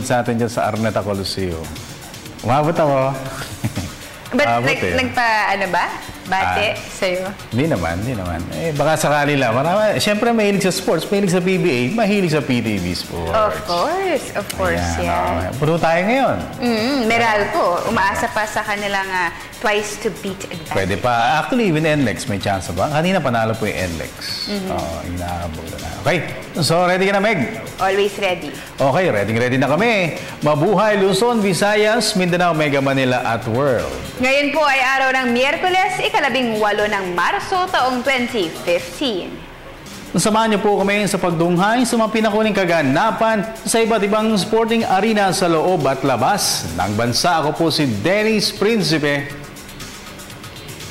sa atin dyan sa Araneta Coliseum. Umabot ako. But nagpa-ano ba? Bate sa'yo? Hindi naman. Eh, baka sakali lang. Siyempre, mahilig sa sports, mahilig sa PBA, mahilig sa PTV Sports. Of course, yeah. Puro tayo ngayon. Meralco, umaasa pa sa kanilang twice to beat advantage. Pwede pa. Actually, even NLEX may chance ba? Kanina panalo po yung NLEX. Inaabot na. Okay, so ready ka na, Meg? Always ready. Okay, ready na kami. Mabuhay Luzon, Visayas, Mindanao, Mega Manila at World. Ngayon po ay araw ng Miyerkules, ika-18 ng Marso, taong 2015. Samahan niyo po kami sa pagdunghay sa mga pinakuling kaganapan sa iba't ibang sporting arena sa loob at labas ng bansa. Ako po si Dennis Principe.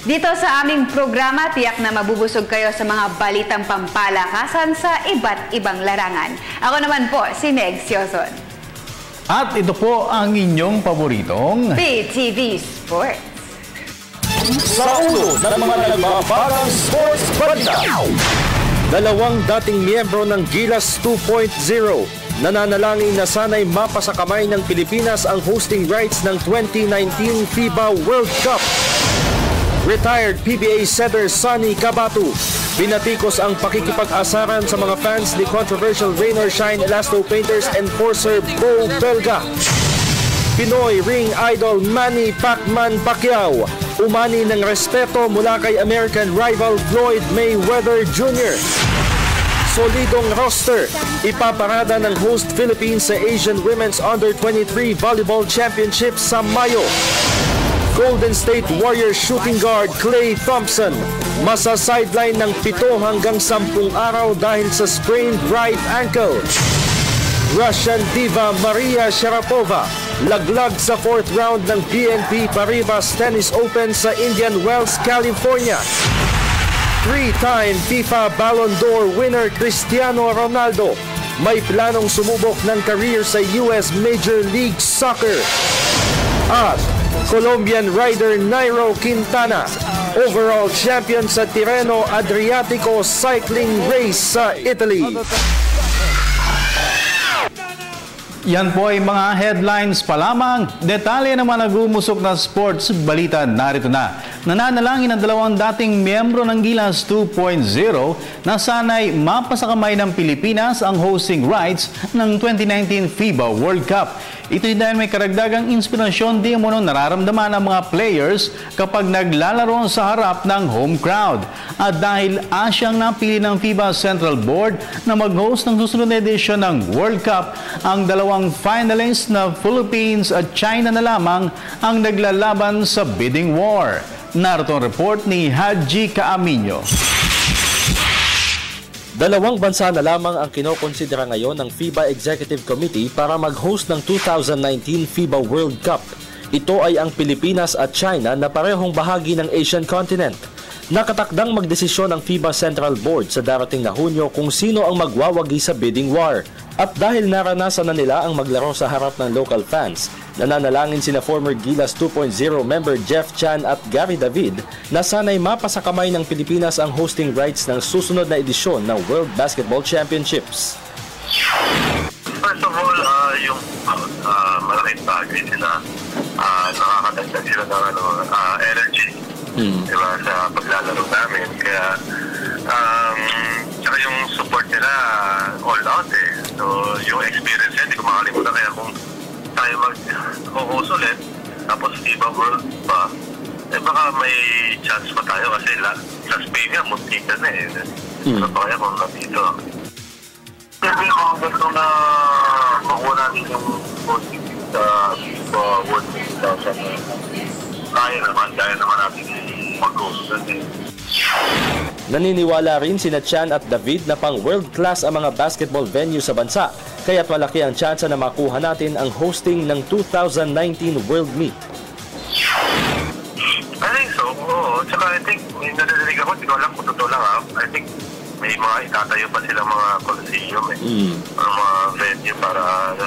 Dito sa aming programa, tiyak na mabubusog kayo sa mga balitang pampalakasan sa iba't ibang larangan. Ako naman po, si Meg Sioson. At ito po ang inyong paboritong PTV Sports. Sa ulo ng mga nagbabagang sports balita. Dalawang dating miyembro ng Gilas 2.0 nananalangin na sana'y mapasa kamay ng Pilipinas ang hosting rights ng 2019 FIBA World Cup. Retired PBA setter Sonny Cabatu binatikos ang pakikipag-asaran sa mga fans ni controversial Rain or Shine Elasto Painters enforcer Bo Belga. Pinoy ring idol Manny Pacman Pacquiao umani ng respeto mula kay American rival Floyd Mayweather Jr. Solidong roster, ipaparada ng host Philippines sa Asian Women's Under-23 Volleyball Championship sa Mayo. Golden State Warriors shooting guard Klay Thompson masa-sideline ng 7 hanggang 10 araw dahil sa sprained right ankle. Russian diva Maria Sharapova laglag sa 4th round ng BNP Paribas Tennis Open sa Indian Wells, California. 3-time FIFA Ballon d'Or winner Cristiano Ronaldo may planong sumubok ng career sa US Major League Soccer. At Colombian rider Nairo Quintana, overall champion sa Tirreno Adriatico Cycling Race sa Italy. Yan po ay mga headlines pa lamang. Detalye naman nag-umusok na sports balita narito na. Nananalangin ang dalawang dating miyembro ng Gilas 2.0 na sana'y mapasakamay ng Pilipinas ang hosting rights ng 2019 FIBA World Cup. Ito'y dahil may karagdagang inspirasyon di mo nararamdaman ng mga players kapag naglalaro sa harap ng home crowd. At dahil Asyang napili ng FIBA Central Board na mag-host ng susunod na edisyon ng World Cup, ang dalawang finalists na Philippines at China na lamang ang naglalaban sa bidding war. Narito ang report ni Haji Caaminio. Dalawang bansa na lamang ang kinokonsidera ngayon ng FIBA Executive Committee para mag-host ng 2019 FIBA World Cup. Ito ay ang Pilipinas at China na parehong bahagi ng Asian continent. Nakatakdang magdesisyon ang FIBA Central Board sa darating na Hunyo kung sino ang magwawagi sa bidding war. At dahil naranasan na nila ang maglaro sa harap ng local fans, nananalangin sina former Gilas 2.0 member Jeff Chan at Gary David na sana'y mapasakamay ng Pilipinas ang hosting rights ng susunod na edisyon ng World Basketball Championships. First of all, yung malaking bagay sila, nakakadagdag sila ng energy, diba, sa paglalaro namin. Kaya, tsaka yung support nila all out eh. So, yung experience yan, hindi ko makalimutan. Kaya kung tayo mag-host ulit, tapos FIBA World pa, eh baka may chance pa tayo kasi sa Spain nga, muntika na eh. So, kaya kung nandito. Kasi kung gusto na makuha natin yung hosting sa FIBA World Cup, kaya naman natin mag-host natin. Naniniwala rin sina Chan at David na pang world-class ang mga basketball venue sa bansa, kaya't malaki ang tsansa na makuha natin ang hosting ng 2019 World Meet. I think so, oo. Tsaka I think, may nadadinig ako, hindi ko alam kung totoo lang ha. I think may mga itatayo pa silang mga coliseum eh. Mga venue para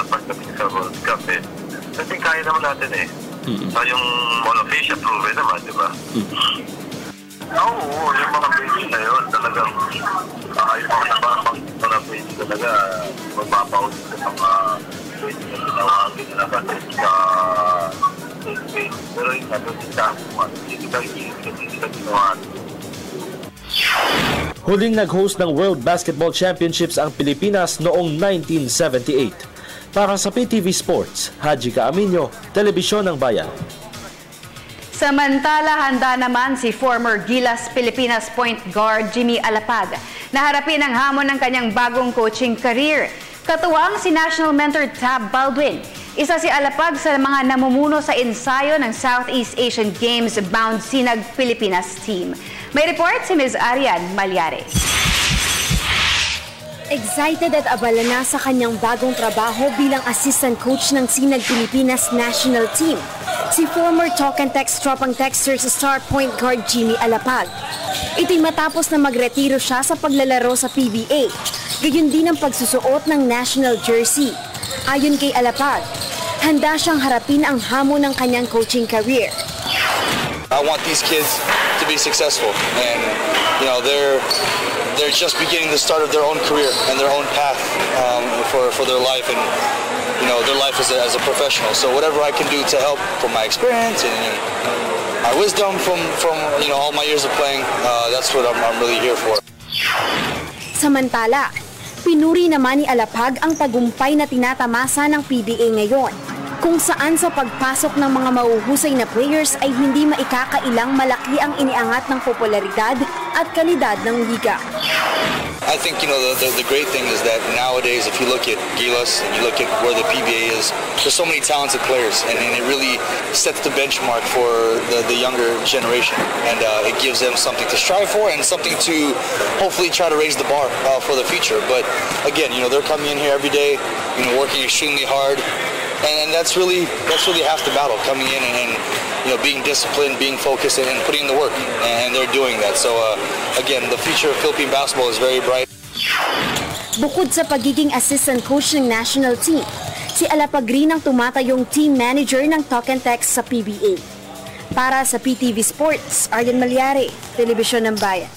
pagdating sa World Cup eh. I think kaya naman natin eh. So yung Mall of Asia proven naman, di ba? Oo, yung mga venue na yun, talagang yung mga nababang mga venue talaga, magbabawin sa mga venue yung ginawa natin sa Spain. Pero yung natin hindi kita ginawa. Huling nag-host ng World Basketball Championships ang Pilipinas noong 1978. Para sa PTV Sports, Haji Caaminio, Telebisyon ng Bayan. Samantala, handa naman si former Gilas Pilipinas point guard Jimmy Alapag na harapin ang hamon ng kanyang bagong coaching career. Katuwang si national mentor Tab Baldwin. Isa si Alapag sa mga namumuno sa ensayo ng Southeast Asian Games bound Sinag Pilipinas team. May report si Ms. Arian Malyares. Excited at abala na sa kanyang bagong trabaho bilang assistant coach ng Sinag Pilipinas national team, si former Talk and Text Tropang Texters star point guard Jimmy Alapag. Ito'y matapos na magretiro siya sa paglalaro sa PBA, gayon din ang pagsusuot ng national jersey. Ayon kay Alapag, handa siyang harapin ang hamon ng kanyang coaching career. I want these kids to be successful, and they're just beginning the start of their own career and their own path for their life and their life as a professional. So whatever I can do to help from my experience and my wisdom from all my years of playing, that's what I'm really here for. Samantala, pinuri naman ni Alapag ang tagumpay na tinatamasa ng PBA ngayon, kung saan sa pagpasok ng mga mahuhusay na players ay hindi maikakailang malaki ang iniangat ng popularidad at kalidad ng liga. I think the great thing is that nowadays, if you look at Gilas and you look at where the PBA is, there's so many talented players, and it really sets the benchmark for the younger generation, and it gives them something to strive for and something to hopefully try to raise the bar for the future. But again, they're coming in here every day, working extremely hard. And that's really half the battle, coming in and being disciplined, being focused, and putting in the work. And they're doing that. So again, the future of Philippine basketball is very bright. Bukod sa pagiging assistant coach ng national team, si Alapag rin ang tumatayong team manager ng Talk and Text sa PBA. Para sa PTV Sports, Arden Malyari, Telebisyon ng Bayan.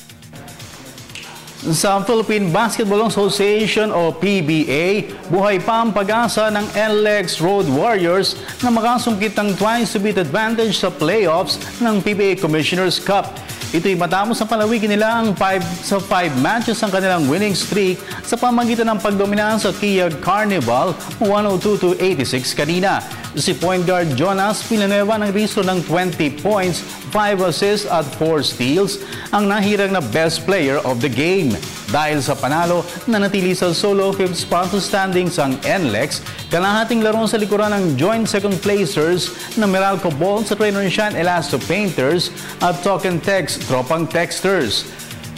Sa Philippine Basketball Association o PBA, buhay pa ang pag-asa ng NLEX Road Warriors na makasungkit ng twice-to-beat advantage sa playoffs ng PBA Commissioner's Cup. Ito'y matapos ang palawigin nila ang 5 matches ang kanilang winning streak sa pamagitan ng pagdominaan sa Kia Carnival 102-86 kanina. Si point guard Jonas Villanueva ng rehistro ng 20 points, 5 assists at 4 steals, ang nahirang na best player of the game. Dahil sa panalo, nanatili sa solo 5th spot standings ang NLEX, kalahating laro sa likuran ng joint second placers na Meralco Bolts at Rain and Shine Elasto Painters at Talk and Text Tropang Texters.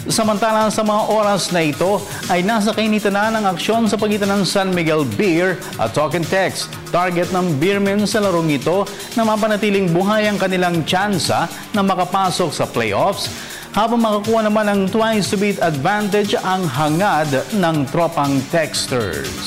Samantala sa mga oras na ito ay nasa kainitan na ng aksyon sa pagitan ng San Miguel Beer at Talk and Text. Target ng Beermen sa larong ito na mapanatiling buhay ang kanilang tsansa na makapasok sa playoffs, habang makakuha naman ng twice-to-beat advantage ang hangad ng Tropang Texters.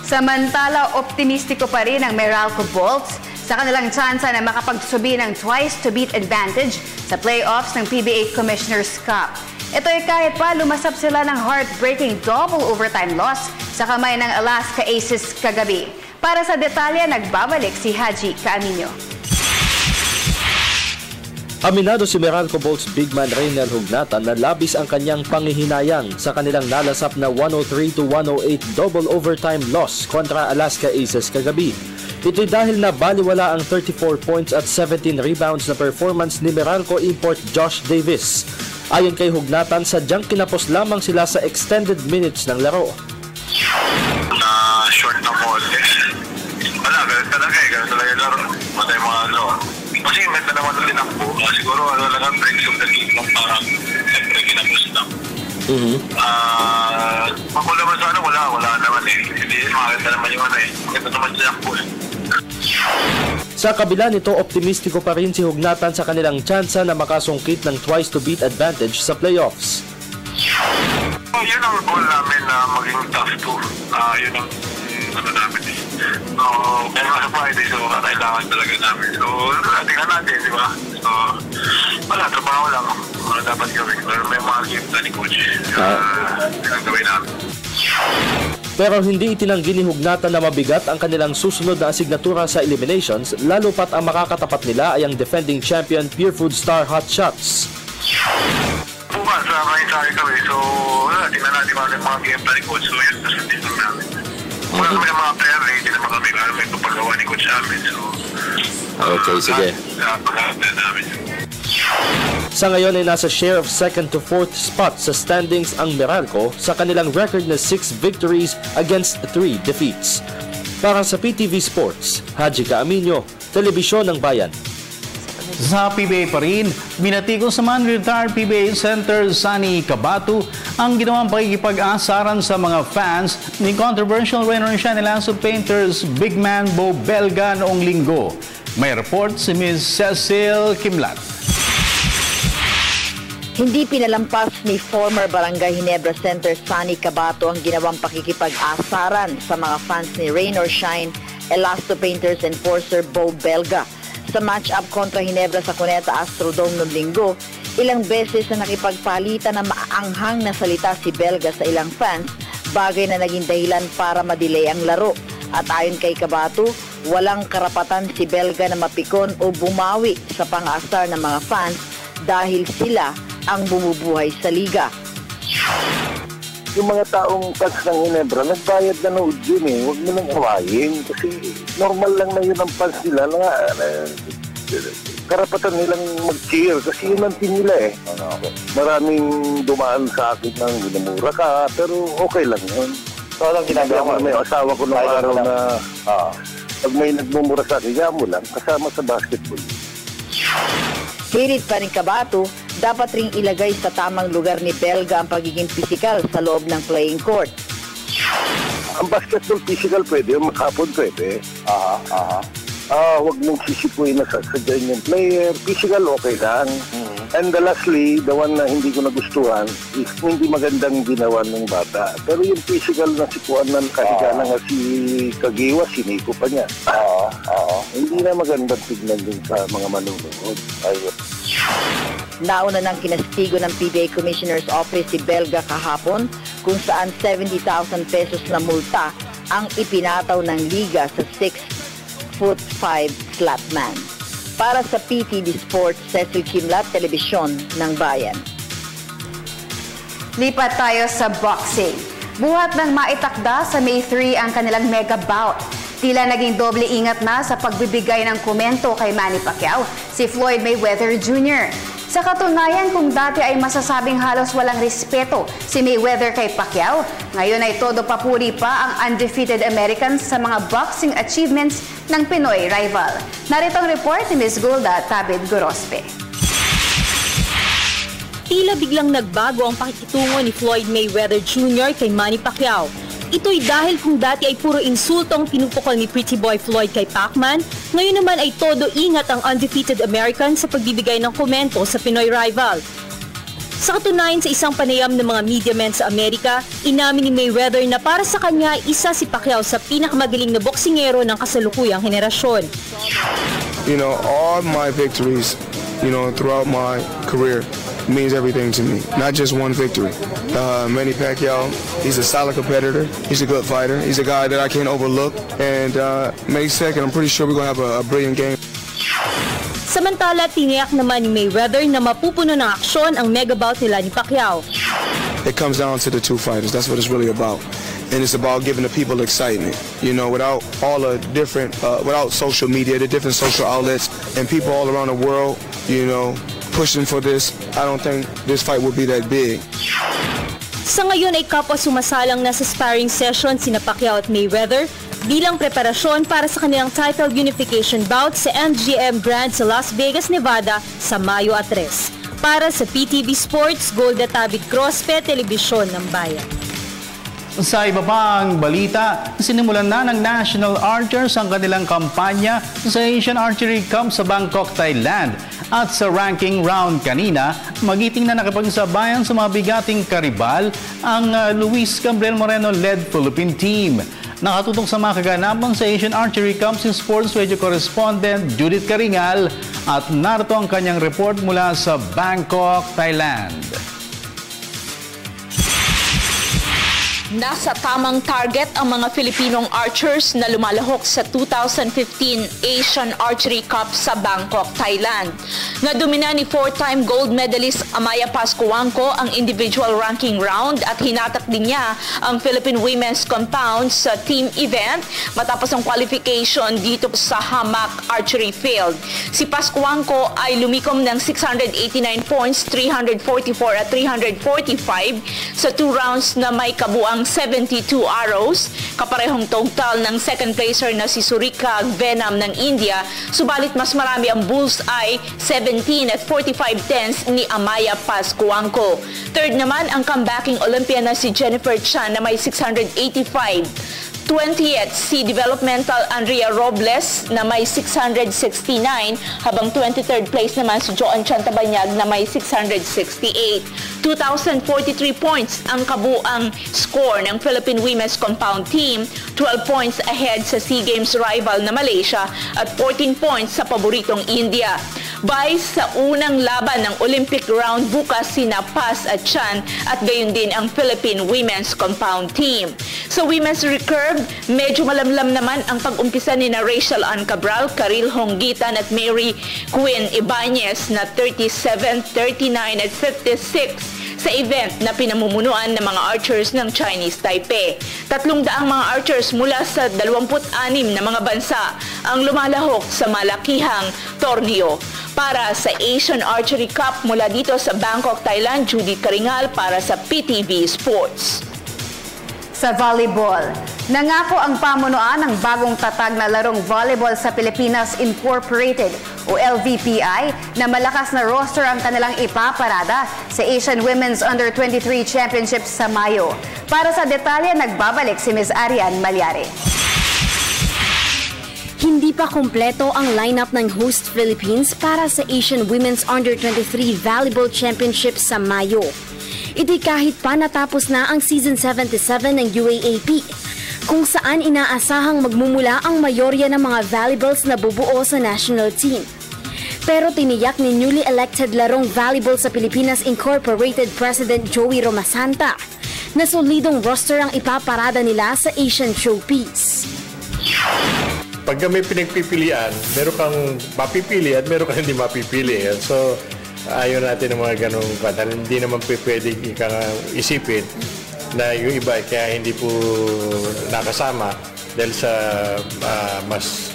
Samantala, optimistiko pa rin ang Meralco Bolts sa kanilang tsansa na makapagsubi ng twice-to-beat advantage sa playoffs ng PBA Commissioner's Cup. Ito ay kahit pa lumasap sila ng heartbreaking double overtime loss sa kamay ng Alaska Aces kagabi. Para sa detalye, nagbabalik si Haji Caaminio. Aminado si Meralco Bolts big man Reynel Hugnatan na labis ang kanyang pangihinayang sa kanilang nalasap na 103-108 double overtime loss kontra Alaska Aces kagabi. Ito'y dahil na baliwala ang 34 points at 17 rebounds na performance ni Meralco import Josh Davis. Ayon kay Hugnatan, sadyang kinapos lamang sila sa extended minutes ng laro. Short na mo. Wala, ganun talaga yung laro. Matay mga Kasi may naman na tinakbo. Siguro lang ang breaks of the game ng parang siyempre kinapos lang. Ako naman sana wala naman Hindi makakita naman yung Ito naman tinakbo Sa kabila nito, optimistiko pa rin si Hugnatan sa kanilang tsansa na makasungkit ng twice-to-beat advantage sa playoffs. Yun ang goal namin na maging tough to. Yun ang namin kaya nga sa Friday, so kailangan talaga namin. So, tingnan natin, di ba? So, wala, trabaho lang. Wala dapat gawin. Pero may mga games na ni Coach. Gawin namin. Pero hindi itinanggi ni Hugnatan na mabigat ang kanilang susunod na asignatura sa eliminations, lalo pat ang makakatapat nila ay ang defending champion Pure Food Star Hot Shots. Bukas, kain kami. So, tingnan natin yung mga game plan ni Coach. So, yun, susundin lang namin. Wala kami ng mga player, hindi naman kami may papagawa ni Coach namin. So, okay, sige. Pag-aaplan namin. Sa ngayon ay nasa share of 2nd to 4th spot sa standings ang Meralco sa kanilang record na 6 victories against 3 defeats. Para sa PTV Sports, Haji Caaminio, Telebisyon ng Bayan. Sa PBA pa rin, binatikos naman retired PBA center Sunny Cabato ang ginawang pakikipag-asaran sa mga fans ni controversial Rain or Shine Lanzo Painters big man Bo Belga noong linggo. May report si Ms. Cecil Kimlat. Hindi pinalampas ni former Barangay Ginebra Center Sunny Cabato ang ginawang pakikipag-asaran sa mga fans ni Rain or Shine Elasto Painters enforcer Bo Belga. Sa match-up kontra Ginebra sa Cuneta Astrodome noong linggo, ilang beses na nakipagpalitan na maaanghang na salita si Belga sa ilang fans, bagay na naging dahilan para madelay ang laro. At ayon kay Cabato, walang karapatan si Belga na mapikon o bumawi sa pang-asar ng mga fans dahil sila ang bumubuhay sa liga. Yung mga taong fans ng Ginebra, nagbayad na nood yun eh. Huwag mo nang awayin kasi normal lang na yun ang fans nila. Karapatan nilang mag-cheer kasi yun ang team nila eh. Maraming dumaan sa akin ng ginamura ka, pero okay lang yun. So, lang ginagawa may asawa ko ng araw na pag may nagmumura sa akin, mo lang, kasama sa basketball. Hirit pa rin Cabato, dapat ring ilagay sa tamang lugar ni Belga ang pagiging pisikal sa loob ng playing court. Ang basketball physical pwede, maghapon pwede. Huwag mong sisipuin na sasadyain yung player. Physical okay lang. And lastly, the one na hindi ko nagustuhan is hindi magandang ginawa ng bata. Pero yung physical na sikuan ng kahiga na nga si Kagiwa, siniko pa niya. Hindi na magandang tignan din sa mga manunood. Nauna ng kinastigo ng PBA Commissioner's Office si Belga kahapon kung saan 70,000 pesos na multa ang ipinataw ng liga sa 6'5" slapman. Para sa PTV Sports, Cecil Kimlat, Telebisyon ng Bayan. Lipat tayo sa boxing. Buhat ng maitakda sa May 3 ang kanilang mega bout. Tila naging doble ingat na sa pagbibigay ng komento kay Manny Pacquiao, si Floyd Mayweather Jr. Sa katunayan, kung dati ay masasabing halos walang respeto si Mayweather kay Pacquiao, ngayon ay todo papuri pa ang undefeated American sa mga boxing achievements ng Pinoy rival. Narito ang report ni Ms. Golda Tabid Gorospe. Tila biglang nagbago ang pakikitungo ni Floyd Mayweather Jr. kay Manny Pacquiao. Ito'y dahil kung dati ay puro insulto ang pinupukol ni Pretty Boy Floyd kay Pacman, ngayon naman ay todo ingat ang undefeated American sa pagbibigay ng komento sa Pinoy rival. Sa katunayan sa isang panayam ng mga media men sa Amerika, inamin ni Mayweather na para sa kanya isa si Pacquiao sa pinakamagaling na boksingero ng kasalukuyang henerasyon. You know, all my victories, throughout my career means everything to me. Not just one victory. Manny Pacquiao, he's a solid competitor. He's a good fighter. He's a guy that I can't overlook. And May 2nd, I'm pretty sure we're going to have a brilliant game. Samantala, tiniyak naman ni Mayweather na mapupuno ng aksyon ang mega bout nila ni Pacquiao. It comes down to the two fighters. That's what it's really about. And it's about giving the people excitement. Without all the different, without social media, the different social outlets, and people all around the world, pushing for this, I don't think this fight will be that big. Sa ngayon ay kapwa sumasalang na sa sparring session sina Pacquiao at Mayweather bilang preparasyon para sa kanilang title unification bout sa MGM Grand sa Las Vegas, Nevada sa Mayo 3. Para sa PTV Sports, Golda Tabid Crospe, Telebisyon ng Bayan. Sa iba pang balita, sinimulan na ng National Archers ang kanilang kampanya sa Asian Archery Cup sa Bangkok, Thailand. At sa ranking round kanina, magiting na nakipagsabayan sa mga bigating karibal ang Luis Gabriel Moreno-led Philippine team. Nakatutok sa mga kaganapan sa Asian Archery Cup si Sports Radio Correspondent Judith Karingal at narito ang kanyang report mula sa Bangkok, Thailand. Nasa tamang target ang mga Filipinong archers na lumalahok sa 2015 Asian Archery Cup sa Bangkok, Thailand. Nadumina ni 4-time gold medalist Amaya Pascuangco ang individual ranking round at hinatak din niya ang Philippine Women's Compound sa team event matapos ang qualification dito sa Hamak Archery Field. Si Pascuangco ay lumikom ng 689 points, 344 at 345 sa 2 rounds na may kabuang 72 arrows, kaparehong total ng second placer na si Surika Venom ng India, subalit mas marami ang bullseye 17 at 45 tenths ni Amaya Pascuangco. Third naman ang comebacking Olympian na si Jennifer Chan na may 685. 20th si developmental Andrea Robles na may 669 habang 23rd place naman si Joan Chantabanyag na may 668. 2,043 points ang kabuang score ng Philippine Women's Compound Team, 12 points ahead sa SEA Games rival na Malaysia at 14 points sa paboritong India. By sa unang laban ng Olympic round bukas sina Paz at Chan at gayon din ang Philippine Women's Compound Team. Sa women's recurve, medyo malamlam naman ang pag-umpisa ni na Rachel Ann Cabral, Karil Honggitan at Mary Quinn Ibanez na 37, 39 at 56 sa event na pinamumunuan ng mga archers ng Chinese Taipei. 300 mga archers mula sa 26 na mga bansa ang lumalahok sa malakihang torneo. Para sa Asian Archery Cup mula dito sa Bangkok, Thailand, Judy Karingal para sa PTV Sports. Sa volleyball, nangako ang pamunuan ng bagong tatag na larong volleyball sa Pilipinas Incorporated o LVPI na malakas na roster ang kanilang ipaparada sa Asian Women's Under-23 Championship sa Mayo. Para sa detalye, nagbabalik si Ms. Arian Malyari. Hindi pa kumpleto ang lineup ng host Philippines para sa Asian Women's Under-23 Volleyball Championship sa Mayo. Ito'y kahit pa natapos na ang Season 77 ng UAAP, kung saan inaasahang magmumula ang mayorya ng mga volleyballs na bubuo sa national team. Pero tiniyak ni newly elected larong volleyball sa Pilipinas Incorporated President Joey Romasanta na solidong roster ang ipaparada nila sa Asian Showpiece. Pag may pinagpipilian, meron kang mapipili at meron kang hindi mapipili. So, ayaw natin ng mga ganong kanta. Hindi naman pwede isipin na yung iba kaya hindi po nakasama dahil sa mas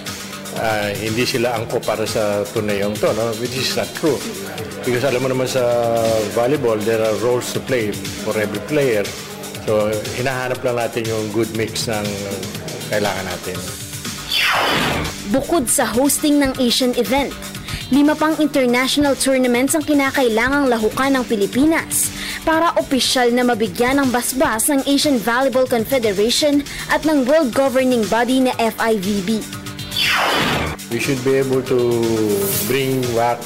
hindi sila angko para sa tunayong to, no? Which is not true. Because alam mo naman sa volleyball, there are roles to play for every player. So, hinahanap lang natin yung good mix ng kailangan natin. Bukod sa hosting ng Asian event, 5 pang international tournaments ang kinakailangang lahukan ng Pilipinas para opisyal na mabigyan ng basbas ng Asian Volleyball Confederation at ng World Governing Body na FIVB. We should be able to bring back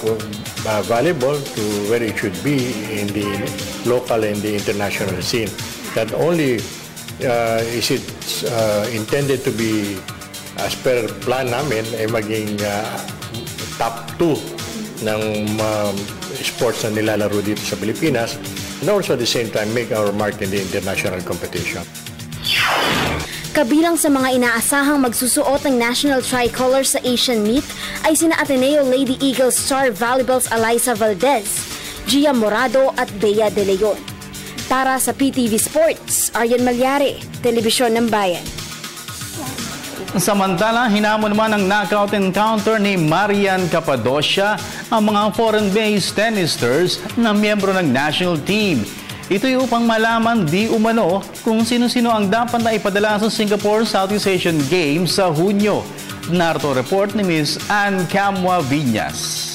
volleyball to where it should be in the local and the international scene. Not only is it intended to be as per plan namin ay maging top 2 ng sports na nilalaro dito sa Pilipinas and also at the same time make our mark in the international competition. Kabilang sa mga inaasahang magsusuot ng national tricolor sa Asian Meet ay sina Ateneo Lady Eagles star volleyballs Alyssa Valdez, Gia Morado at Bea De Leon. Para sa PTV Sports, Arian Malyari, Telebisyon ng Bayan. Samantala, hinamon naman ang knockout encounter ni Marian Cappadocia ang mga foreign-based tennisters na miyembro ng national team. Ito'y upang malaman di umano kung sino-sino ang dapat na ipadala sa Singapore Southeast Asian Games sa Hunyo. Narito report ni Ms. Ann Camua Viñas.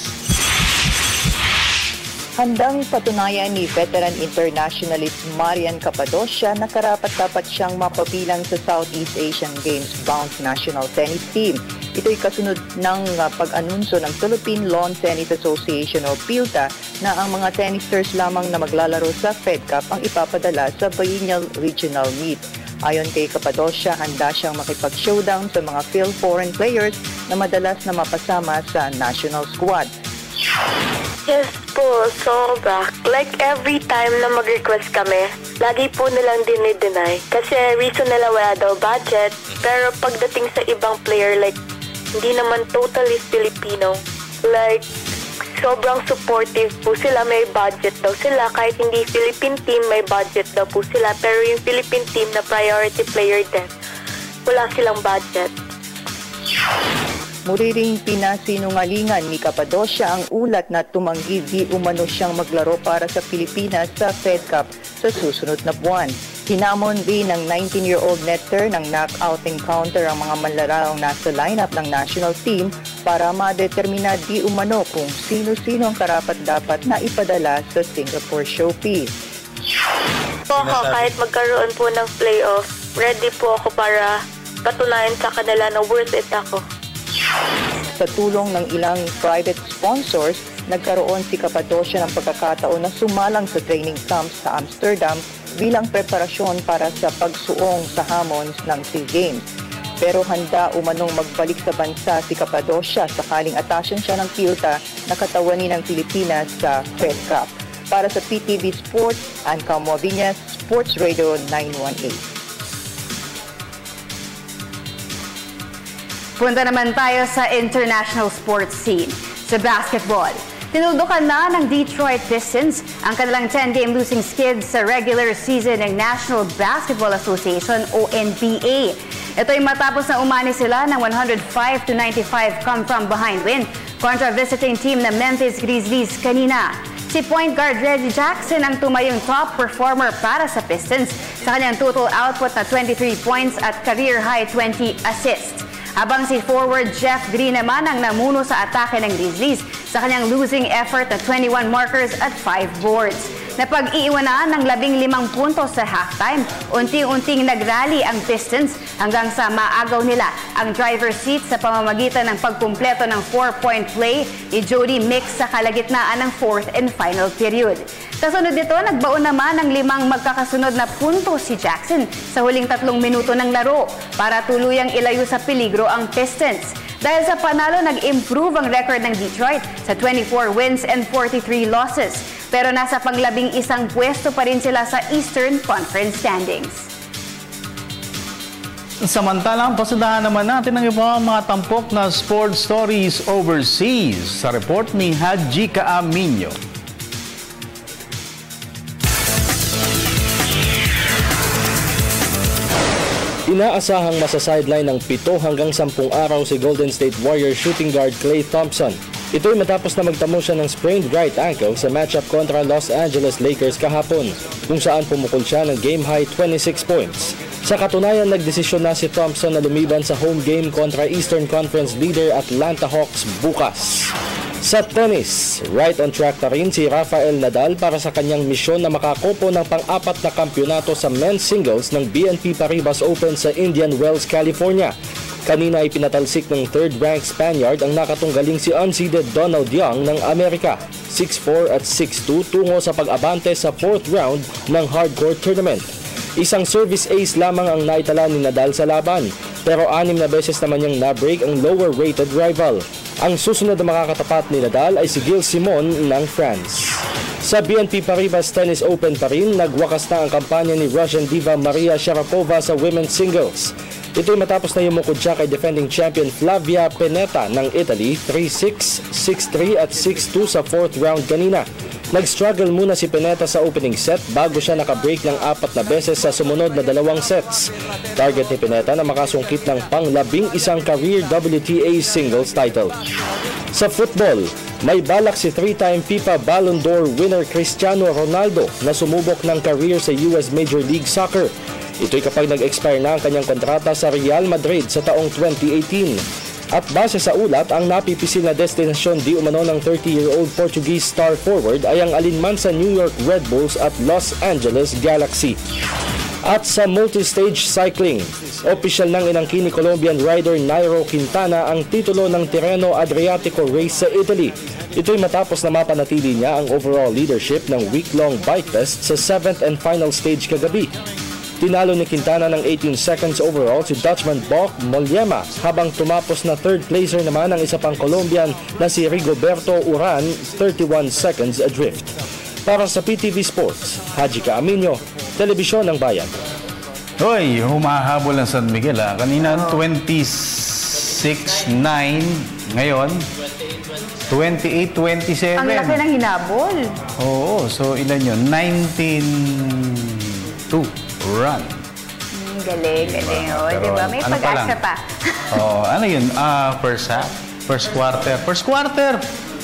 Handang patunayan ni veteran internationalist Marian Cappadocia na karapat-dapat siyang mapabilang sa Southeast Asian Games bound national tennis team. Ito'y kasunod ng pag-anunsyo ng Philippine Lawn Tennis Association o PILTA na ang mga tennisters lamang na maglalaro sa Fed Cup ang ipapadala sa biennial regional meet. Ayon kay Cappadocia, handa siyang makipag-showdown sa mga foreign players na madalas na mapasama sa national squad. Yes, po, sobra. Like every time na mag-request kami, lagi po nilang dinideny. Kasi reason nila wala daw budget. Pero pagdating sa ibang player, like, hindi naman totally Filipino. Like, sobrang supportive po sila. May budget daw sila. Kahit hindi Philippine team, may budget daw po sila. Pero yung Philippine team na priority player din, wala silang budget. Muriring pinasinungalingan ni Capadocia ang ulat na tumanggi di umano siyang maglaro para sa Pilipinas sa Fed Cup sa susunod na buwan. Hinamon din ng 19-year-old netter ng knockout encounter ang mga manlalaong nasa lineup ng national team para madetermina di umano kung sino-sino ang karapat-dapat na ipadala sa Singapore showpiece. Po ako, kahit magkaroon po ng playoff, ready po ako para patunayan sa kanila na worth it ako. Sa tulong ng ilang private sponsors, nagkaroon si Capadocia ng pagkakataon na sumalang sa training camps sa Amsterdam bilang preparasyon para sa pagsuong sa hamon ng SEA Games. Pero handa umanong magbalik sa bansa si Capadocia sakaling atasan siya ng pilta na katawanin ng Pilipinas sa Fed Cup. Para sa PTV Sports, Anca Moviñas, Sports Radio 918. Punta naman tayo sa international sports scene. Sa basketball, tinuldukan na ng Detroit Pistons ang kanilang 10-game losing skid sa regular season ng National Basketball Association o NBA. Ito ay matapos na umani sila ng 105-95 come-from-behind win kontra visiting team na Memphis Grizzlies kanina. Si point guard Reggie Jackson ang tumayong top performer para sa Pistons sa kanyang total output na 23 points at career-high 20 assists. Habang si forward Jeff Green naman ang namuno sa atake ng Grizzlies sa kanyang losing effort na 21 markers at 5 boards. Napag-iiwanan ng 15 puntos sa halftime, unting-unting nagrally ang Pistons hanggang sa maagaw nila ang driver's seat sa pamamagitan ng pagkumpleto ng 4-point play ni Jody Mix sa kalagitnaan ng 4th and final period. Kasunod nito, nagbaon naman ng 5 magkakasunod na puntos si Jackson sa huling 3 minuto ng laro para tuluyang ilayo sa peligro ang Pistons. Dahil sa panalo, nag-improve ang record ng Detroit sa 24 wins and 43 losses. Pero nasa pang-11 pwesto pa rin sila sa Eastern Conference standings. Samantalang, pasadahan naman natin ang ibang mga tampok na sports stories overseas sa report ni Haji Kaaminyo. Inaasahang masa-sideline ng 7 hanggang 10 araw si Golden State Warriors shooting guard Klay Thompson. Ito'y matapos na magtamo siya ng sprained right ankle sa matchup kontra Los Angeles Lakers kahapon, kung saan pumukol siya ng game-high 26 points. Sa katunayan, nagdesisyon na si Thompson na lumiban sa home game kontra Eastern Conference leader Atlanta Hawks bukas. Sa tennis, right on track na rin si Rafael Nadal para sa kanyang misyon na makakopo ng pang-4 na kampyonato sa men's singles ng BNP Paribas Open sa Indian Wells, California. Kanina ay pinatalsik ng third-ranked Spaniard ang nakatunggaling si unseeded Donald Young ng Amerika, 6-4 at 6-2 tungo sa pag-abante sa 4th round ng hardcourt tournament. Isang service ace lamang ang naitala ni Nadal sa laban, pero 6 na beses naman niyang na-break ang lower-rated rival. Ang susunod na makakatapat ni Nadal ay si Gilles Simon ng France. Sa BNP Paribas Tennis Open pa rin, nagwakas na ang kampanya ni Russian diva Maria Sharapova sa women's singles. Ito'y matapos na yumukod siya kay defending champion Flavia Pennetta ng Italy 3-6, 6-3 at 6-2 sa 4th round kanina. Nag-struggle muna si Pennetta sa opening set bago siya nakabreak ng 4 na beses sa sumunod na 2 sets. Target ni Pennetta na makasungkit ng pang-11 career WTA singles title. Sa football, may balak si 3-time FIFA Ballon d'Or winner Cristiano Ronaldo na sumubok ng career sa US Major League Soccer. Ito'y kapag nag-expire na ang kanyang kontrata sa Real Madrid sa taong 2018. At base sa ulat, ang napipisil na destinasyon di umano ng 30-year-old Portuguese star forward ay ang alinman sa New York Red Bulls at Los Angeles Galaxy. At sa multi-stage cycling, opisyal nang inangkin ni Colombian rider Nairo Quintana ang titulo ng Tirreno Adriatico Race sa Italy. Ito'y matapos na mapanatili niya ang overall leadership ng week-long bike test sa 7th and final stage kagabi. Tinalo ni Quintana ng 18 seconds overall si Dutchman Bok Mollema habang tumapos na third placer naman ang isa pang Colombian na si Rigoberto Uran 31 seconds adrift. Para sa PTV Sports, Haji Caaminio, Telebisyon ng Bayan. Hoy, humahabol ng San Miguel Kanina 26-9, ngayon 28-27. Ang laki ng hinabol. Oo, so ilan yun? 19-2 run. Galing. Diba? May pag-asa pa. Ano yun? First half? First quarter? First quarter!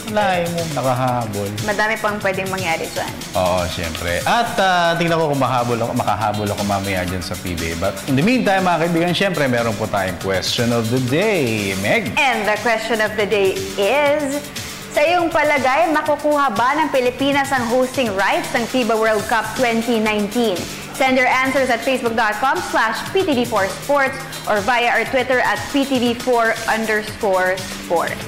Wala mo, nakahabol. Madami pang pwedeng mangyari dyan. Oo, siyempre. At tingnan ko kung makahabol ako mamaya dyan sa PBA. But in the meantime, mga kaibigan, siyempre, meron po tayong question of the day. Meg? And the question of the day is, sa iyong palagay, makukuha ba ng Pilipinas ang hosting rights ng FIBA World Cup 2019? Send your answers at facebook.com/PTV4Sports or via our Twitter at PTV4_sports.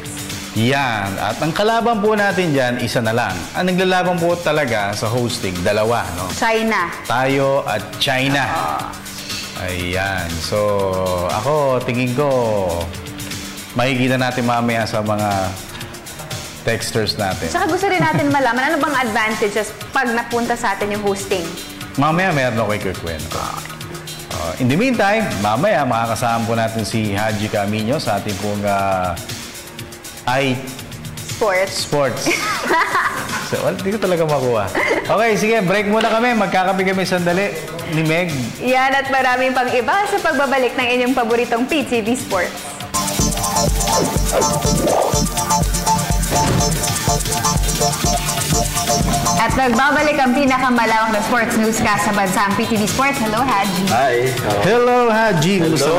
Yan. At ang kalaban po natin dyan, isa na lang. Ang naglalaban po talaga sa hosting, dalawa, no? China. Tayo at China. Ayan. So, ako, tingin ko, makikita natin mamaya sa mga texters natin. Saka gusto rin natin malaman, ano bang advantages pag napunta sa atin yung hosting? Mamaya meron ako ikukwento. In the meantime, mamaya makakasama po natin si Haji Caaminio sa ating pong Sports. So, hindi ko talaga makuha. Okay, sige, break muna kami. Magkakape kami sandali ni Meg. Yan at maraming pang iba sa pagbabalik ng inyong paboritong PTV Sports. At nagbabalik ang pinakamalawak na sports newscast sa bansa, ang PTV Sports. Hello, Haji. Hi. Hello, Haji. Hello.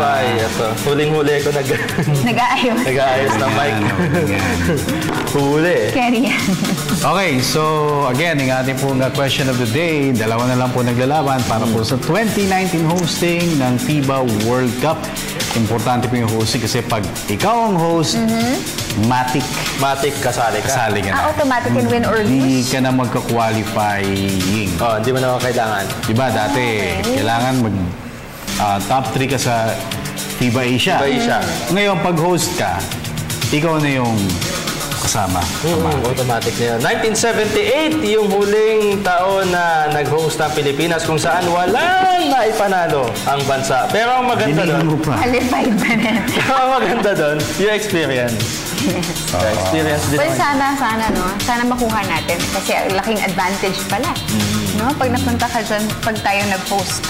Ay, ito. Huling-huli ko nag-aayos. Nag-aayos ng mic. Huli. Carry yan. Okay, so again, yung ating pong question of the day, dalawa na lang po naglalaban para po sa 2019 hosting ng FIBA World Cup. Importante po yung hosting kasi pag ikaw ang host, matik kasali ka. Kasali ka na. Automatic can win or lose. Hindi ka na magka-qualifying. Hindi mo na kailangan. Diba, dati, kailangan top 3 ka sa FIBA Asia. Ngayon, pag host ka, ikaw na yung kasama. Automatic na yun. 1978, yung huling taon na nag-host ang Pilipinas kung saan walang naipanalo ang bansa. Pero ang maganda doon, qualified ba na? ang maganda doon, yung experience. Experience din. Well, sana, no? Sana makuha natin kasi laking advantage pala. No? Pag napunta ka dyan, pag tayo nag-host.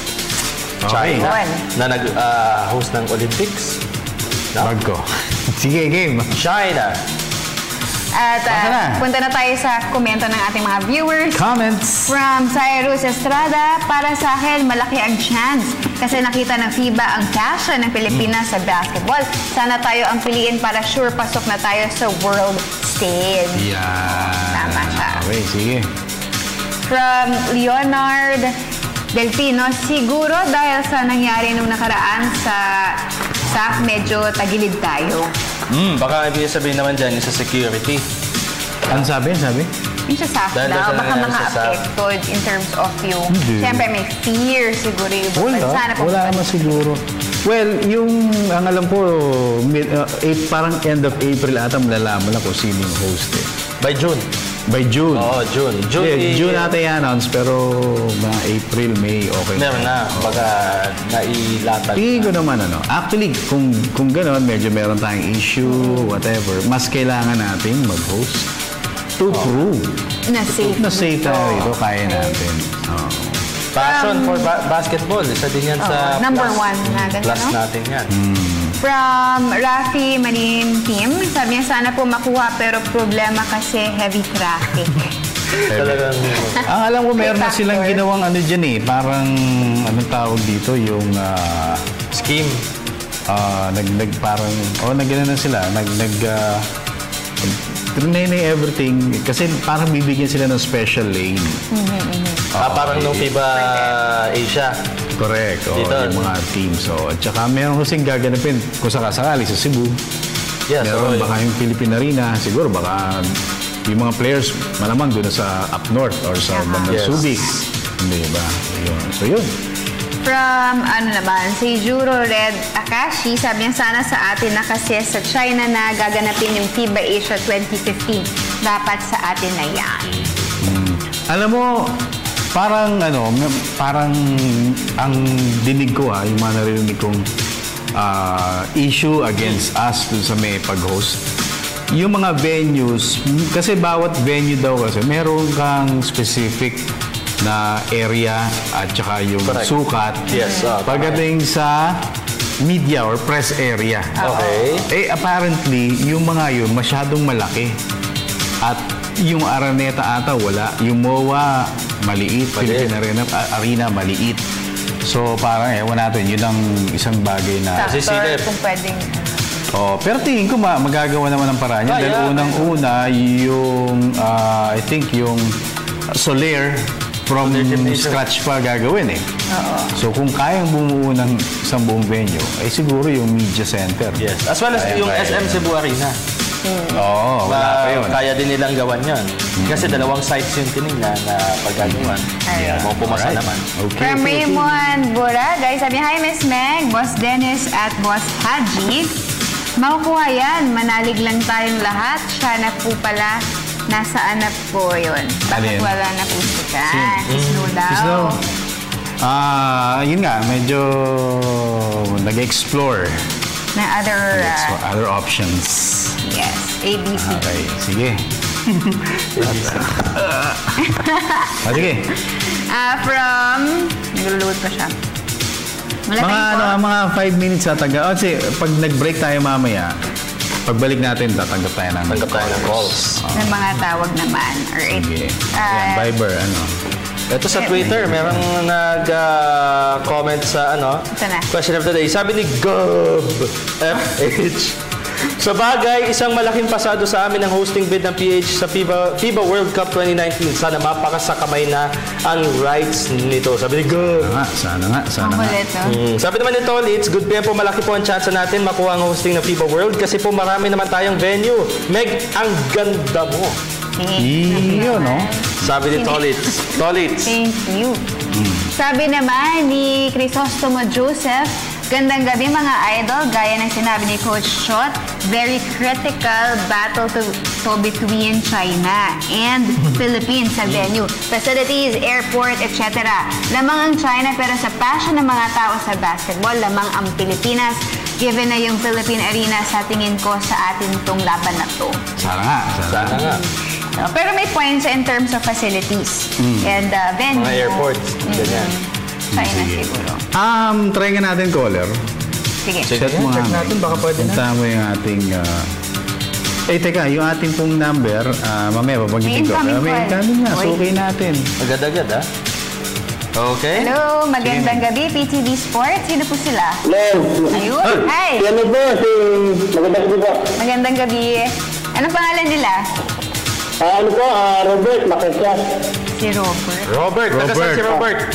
China, na nag-host ng Olympics. Bago. Sige, game. China. At punta na tayo sa komento ng ating mga viewers. Comments. From Cyrus Estrada, para sa akin, malaki ang chance. Kasi nakita ng FIBA ang passion ng Pilipinas sa basketball. Sana tayo ang piliin para sure pasok na tayo sa world stage. Yan. Tama siya. Okay, sige. From Leonard Delfino, siguro dahil sa nangyari nung nakaraan sa SAF, medyo tagilid tayo. Baka ibig sabihin naman dyan yung sa security. Ano sabi? Yung sa SAF daw, baka mga affected in terms of yung, siyempre may fear siguro yung wala naman siguro. Well, ang alam ko, parang end of April ata malalaman na kung sino yung host By June. Oo, June. June ata i-announce, pero mga April, May, okay. Meron na. Baka nailatag. Tingin ko naman, actually, kung gano'n, medyo meron tayong issue, whatever, mas kailangan natin mag-host to prove na safe tayo rito, kaya natin. Passion for basketball. Isa din yan sa number one plus natin yan. From Rafi Manin Team, sabi niya sana po makuha pero problema kasi heavy traffic. Ang alam ko meron na silang ginawang dyan parang anong tawag dito yung scheme. Parang nagano na sila, everything kasi parang bibigyan sila ng special lane. Parang nung FIBA Asia. Correct. Yung mga teams. At saka meron kasing gaganapin kung sakasakali sa Cebu. Meron baka yung Philippine Arena. Siguro baka yung mga players malamang doon sa up north or sa bandang Subic. Hindi ba? So yun. From, si Juro Red Akashi, sabi niya sana sa atin na kasi sa China na gaganapin yung FIBA Asia 2015. Dapat sa atin na yan. Alam mo, parang ang dinig ko yung mga narinig kong issue against us dun sa may pag-host. Yung mga venues, kasi bawat venue daw kasi meron kang specific na area at saka yung sukat. Yes. Pagdating sa media or press area. Okay. Apparently, yung mga yun masyadong malaki. At yung Araneta ata wala. Yung MOA maliit. Philippine Arena maliit. So parang ewan natin, yun ang isang bagay na Factor kung pwedeng. Pero tingin ko magagawa naman ng paraan yan. Dahil unang-una yung I think yung Soler from scratch pa gagawin So kung kayang bumuo ng isang buong venue, ay siguro yung media center. Yes. As well as yung SM Cebu Arena. Wala pa yun. Kaya din nilang gawan yun. Kasi 2 sites yung tinignan na paggagawan. Mo pumasa naman. From Raymond Boragay, sabi, hi Miss Meg, Boss Dennis at Boss Haji. Makukuha yan. Manalig lang tayong lahat. Siya na po pala. Nasaan na po yun? Bakit wala na po siya? Si Snow daw. Yun nga, medyo nag-explore na other options. Yes, ABC. Okay, sige. Sige. From, niluluwad pa siya. Mga 5 minutes sa taga. Pag nag-break tayo mamaya, pagbalik natin, tatanggap tayo ng calls. Ng mga tawag naman. Sige. Viber, Ito sa Twitter, merong nag-comment sa question of the day. Sabi ni Gob FH, sa bagay, isang malaking pasado sa amin ang hosting bid ng PH sa FIBA World Cup 2019. Sana mapakasakamay na ang rights nito. Sabi ni Gob. Sana nga. Sabi naman ni Tolitz, good po, malaki po ang chance natin makuha ang hosting ng FIBA World kasi po marami naman tayong venue. Meg, ang ganda mo. Iyo, no? Sabi ni Tolitz. Thank you. Sabi naman ni Crisostomo Joseph, gandang gabi mga idol, gaya ng sinabi ni Coach Shot, very critical battle to between China and Philippines sa venue, facilities, airport, etc. Lamang ang China pero sa passion ng mga tao sa basketball, lamang ang Pilipinas. Given na yung Philippine Arena, sa tingin ko sa atin tong laban na to. Sana nga. Pero may points in terms of facilities and venue. Mga airports. Ganyan. China siguro. Try nga natin caller. Sige. Check natin, baka pwede na. Punta mo yung ating... teka, yung ating pong number, mamaya babanggitin ko. May incoming na, so okay natin. Agad-agad, Okay. Hello, magandang gabi, PTV Sports. Sino po sila? Hello. Ayun, hi. Yan po, magandang gabi po. Magandang gabi. Anong pangalan nila? Robert Macasyas. Si Robert. Robert. Taga si Robert?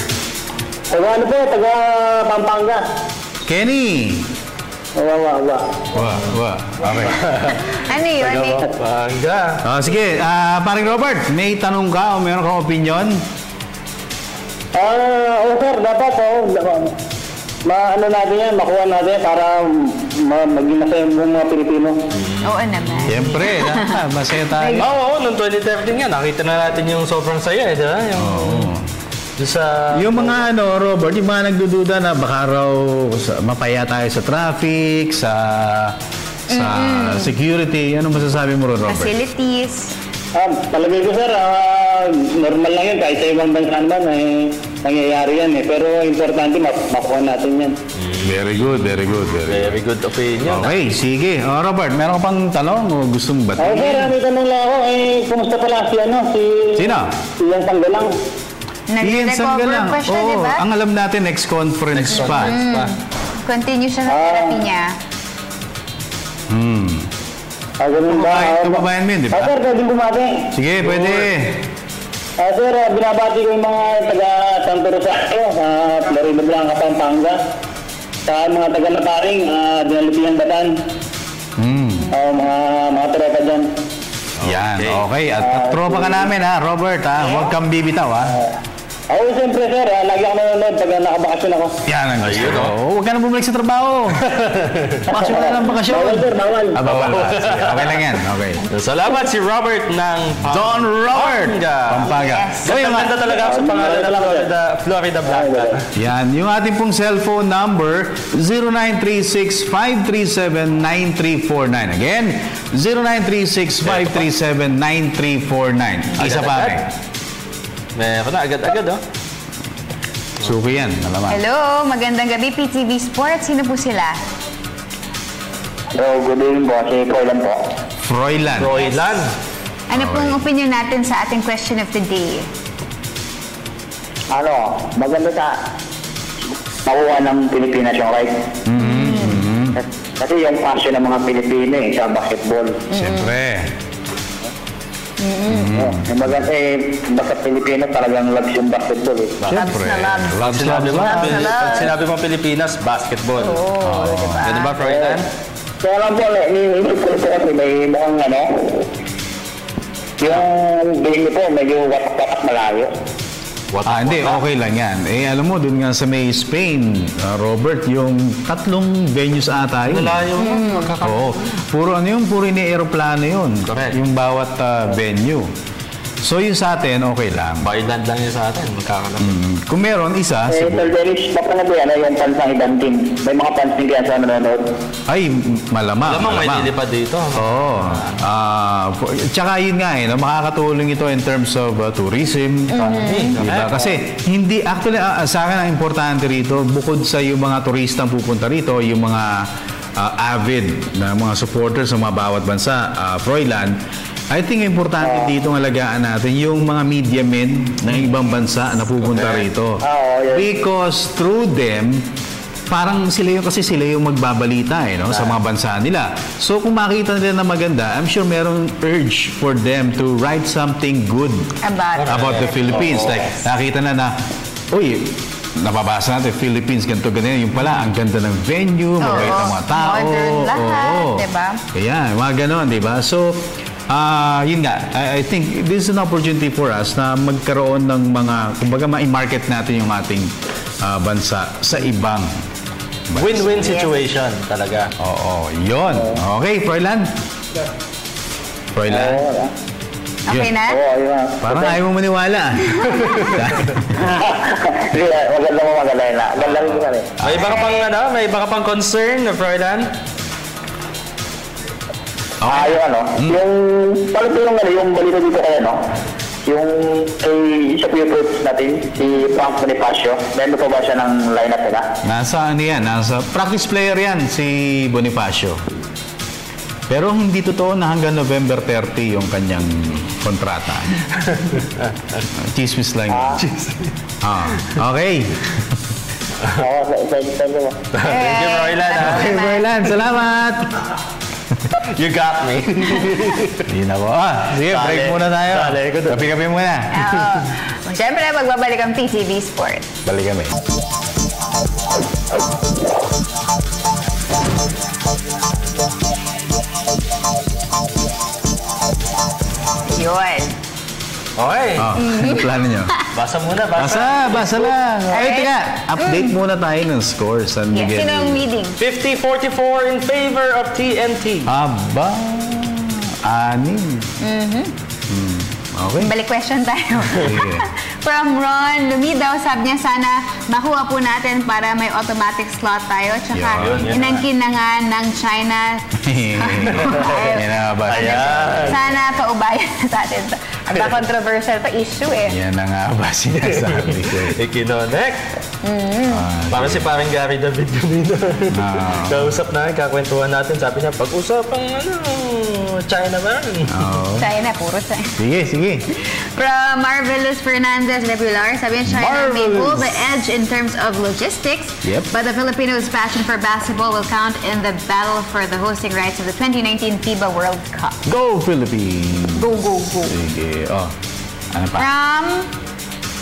Taga Pampanga. Kenny. Okay. Ano yun? Pampanga. Sige, paring Robert, may tanong ka o meron kang opinion? Sir, dapat natin yan, makuha natin para maging masaya yung mga Pilipino. Oo naman. Siyempre, masaya tayo. Oo, noong 2013 nga, nakita na natin yung sobrang saya, diba? Yung mga Robert, yung mga nagdududa na baka raw mapaya tayo sa traffic, sa security. Ano masasabi mo ron, Robert? Facilities. Palagay ko, sir, normal lang yan. Kahit sa ibang bansa naman, nangyayari yan. Pero importante, makuha natin yan. Very good. Very good opinion. Okay, sige. Robert, meron ka pang tanong o gusto mong batiin? Sir, may tanong lang ako. Kumusta pala Sino? Si Ian Sanggalang. Nag-recover pa siya, di ba? Ang alam natin, next conference pa. Continue siya sa therapy niya. Ganun ba? Kababayan mo yun, di ba? Sir, pwedeng bumati. Sige, pwede. Sir, binabati ko yung mga taga Santo Rosario, sa Florida Blanca, Pampanga. Sa mga taga Naparing, Dinalipihan Batan. Mga tropa dyan. Yan, okay. At tropa ka namin, Robert, Huwag kang bibitaw, Oo, siyempre sir. Lagi ako nanonood pag nakabakasyon ako. Yan ang gusto ko. Huwag ka na bumalik sa trabaho. Bakasyon ka lang bakasyon. Bawal sir, bawal. Bawal. Okay lang yan. Okay. Salamat si Robert ng Don Robert. Pampanga. Ganda talaga ako sa pangalan ng Florida Black. Yan. Yung ating pong cellphone number, 0936-537-9349. Again, 0936-537-9349. Isa pa rin. Meron na, agad-agad, oh. Suki yan, malaman. Hello, magandang gabi, PTV Sports. Sino po sila? Hello, good evening po. Si Froilan po. Froilan. Ano pong opinion natin sa ating question of the day? Maganda sa makuha ng Pilipinas yung right. Kasi yung passion ng mga Pilipino sa basketball. Siyempre. Maganda basta Pilipino talagang loves yung basketball. Siyempre. Pag sinabi mo Pilipinas, basketball. Ganun ba, Froilan? Kaya lang po, iniisip ko kasi may mukhang yung game po, medyo watak malayo. Hindi, okay lang yan. Alam mo, dun nga sa may Spain, Robert, yung 3 venues ata yun. Malayo mo. Oo. Puro ini-aeroplano yun. Correct. Yung bawat venue. So, yun sa atin, okay lang. Byland lang yun sa atin. Magkakalang. Kung meron, isa, Sir Dennis, mapanood yan, yung pansang ibang team. May mga pansing kaya sa nanonood. Ay, malamang. May nilipad dito. Oo. Tsaka yun nga, makakatulong ito in terms of tourism. Diba? Kasi, hindi, actually, sa akin ang importante rito, bukod sa yung mga turistang pupunta rito, yung mga avid na mga supporters ng mga bawat bansa, Froilan, I think importante dito ng alagaan natin yung mga media men ng ibang bansa na pupunta rito. Because through them, parang sila yung magbabalita sa mga bansa nila. So kung makita nila na maganda, I'm sure merong urge for them to write something good about the Philippines. Like nakita na, uy, nababasa natin, Philippines, ganito, ganyan. Yung pala, ang ganda ng venue, mabait ang mga tao. Modern lahat, diba? Kaya, mga ganon, diba? So, yun nga, I think this is an opportunity for us na magkaroon ng mga, kumbaga ma-market natin yung ating bansa sa ibang bansa. Win-win situation talaga. Oo, yun. Okay, Froilan? Okay na? Parang ayaw mo maniwala. Maganda na. Ganda rin kami. May iba ka pang concern, Froilan? Yung balita dito kayo, yung isa po yung coach natin, si Frank Bonifacio, meron pa ba siya ng lineup nila? Nasa practice player yan, si Bonifacio. Pero hindi totoo na hanggang November 30 yung kanyang kontrata. Chismis lang yun. Okay. Thank you, Froilan. Okay, Froilan. Salamat. You got me. Yun ako. Sige, break muna tayo. Kapi-kapi muna. Siyempre, magbabalik ang PTV Sport. Balik kami. Yun. Okay. Ano plano nyo? Basa muna, Basa lang. Ay, teka. Update muna tayo ng score. San Miguel. Sino ang leading? 50-44 in favor of TNT. Aba. 6. Okay. Balik question tayo. From Ron Lumidaw, sabi niya sana makuha po natin para may automatic slot tayo. Tsaka inangkin na nga ng China. Sana paubayan na sa atin. Ang controversial pa issue Yan na nga ba sinasabi ko. Ikinonek. Para si parang Gary David Gumino. Kausap namin, kakwentuhan natin. Sabi niya, pag-usapang China man. China, puro China. Sige. From Marvelous Fernandez Regular, sabi niya, China may hold the edge in terms of logistics, but the Filipinos' passion for basketball will count in the battle for the hosting rights of the 2019 FIBA World Cup. Go Philippines! Go. Sige. Ano pa? From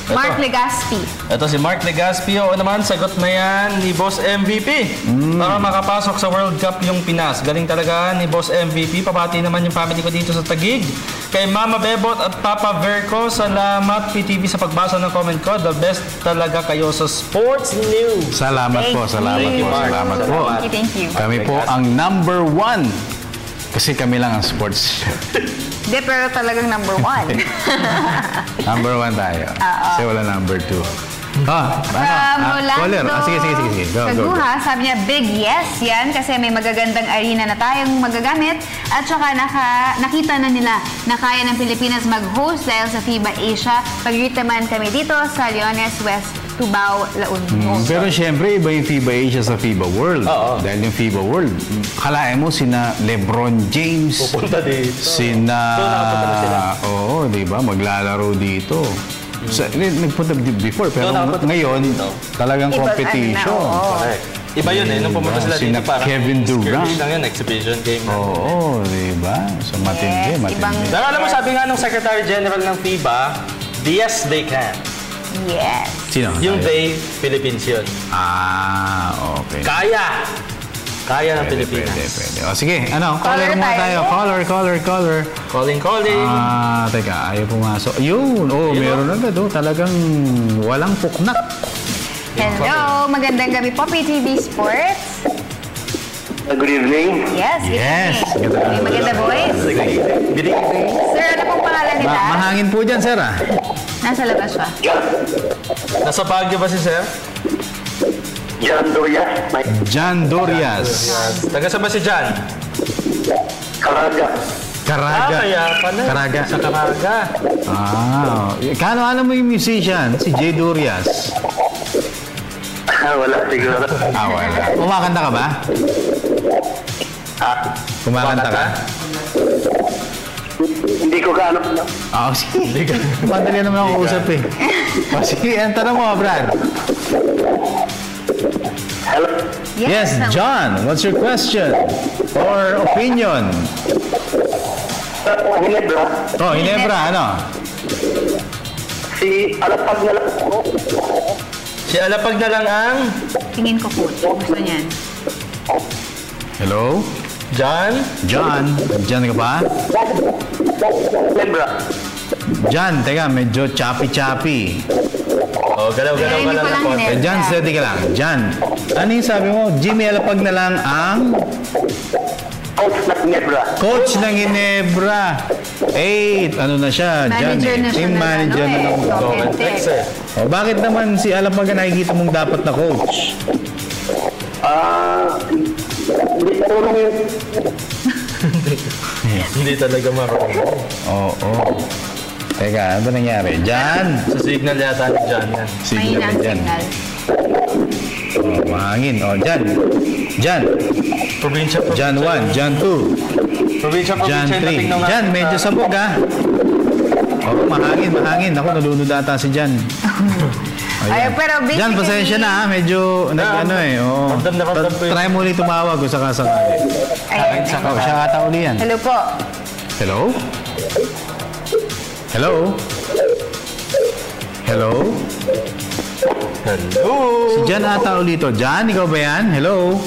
Mark Legaspi. Ito si Mark Legaspi. O naman, sagot na yan ni Boss MVP. Para makapasok sa World Cup yung Pinas. Galing talaga ni Boss MVP. Pabati naman yung family ko dito sa Taguig. Kay Mama Bebot at Papa Verco, salamat PTV sa pagbasa ng comment ko. The best talaga kayo sa sports news. Salamat po. Salamat po. Thank you. Kami po ang number 1. Kasi kami lang ang sports. Hindi, pero talagang number 1. Number 1 tayo. Kasi wala number 2. Caller. Sige. Go. Sabi niya, big yes yan kasi may magagandang arena na tayong magagamit at saka nakita na nila na kaya ng Pilipinas mag-host dahil sa FIBA Asia. Pag-ritaman kami dito sa Leones West, Tubao, La Union. Pero syempre, iba yung FIBA Asia sa FIBA World. Dahil yung FIBA World, kalahin mo sina LeBron James. Pupunta dito. Diba? Maglalaro dito. Nagpunta before, pero ngayon, talagang competition. Iba yun nung pumunta sila dito parang Kevin Durant. Skirmish lang yun, exhibition game. Diba? So matindi. Pero alam mo, sabi nga ng Secretary General ng FIBA, yes, they can. Yes. Sino? Yung they, Philippines yun. Okay. Kaya ng Pilipinas. Pwede. Sige, caller muna tayo. Caller. Calling. Teka, ayaw pumasok. Meron agad. Talagang walang puknak. Hello, magandang gabi po, PTV Sports. Good evening. Yes, good evening. May maganda voice. Good evening. Sir, ano pong pangalan nila? Mahangin po dyan, sir. Nasa labas siya. Nasa Baguio ba si sir? John Dorias. Taga saan ba si John? Caraga. Kaya pala. Caraga. Sa Caraga. Kano alam mo yung musician? Si Jay Dorias. Wala siguro. Wala. Kumakanta ka ba? Kumakanta ka? Hindi ko kaano. Sige. Madali naman ako usap eh. Sige, ang tanong mo, Brad. Hello? Yes, John. What's your question or opinion? Ginebra. Ginebra, ano? Si Alapag na lang ako. Si Alapag na lang ang... Tingin ko po. Gusto niyan. Hello? John? John ka ba? Ginebra. John, teka, medyo choppy. Galaw ka lang po. John, steady ka lang. John, ano yung sabi mo? Jimmy Alapag na lang ang... Coach ng Ginebra. Ano na siya, John? Team manager na ng Gomentex. Bakit naman si Alapag ang nakikita mong dapat na coach? Hindi marunong yun. Hindi talaga marunong. Teka, ano nangyari? John? Sa signal yata ni John yan. Signal ni John. Mahangin. John. Probinsya. John 1, John 2. Probinsya. John 3. John, medyo sabog mahangin. Ako, nalunod ata si John. Pero basically... John, pasensya na medyo try mo ulit tumawag o sakasakali. Siya ata uli yan. Hello po. Hello? Si John ata ulit. John, ikaw ba yan? Hello?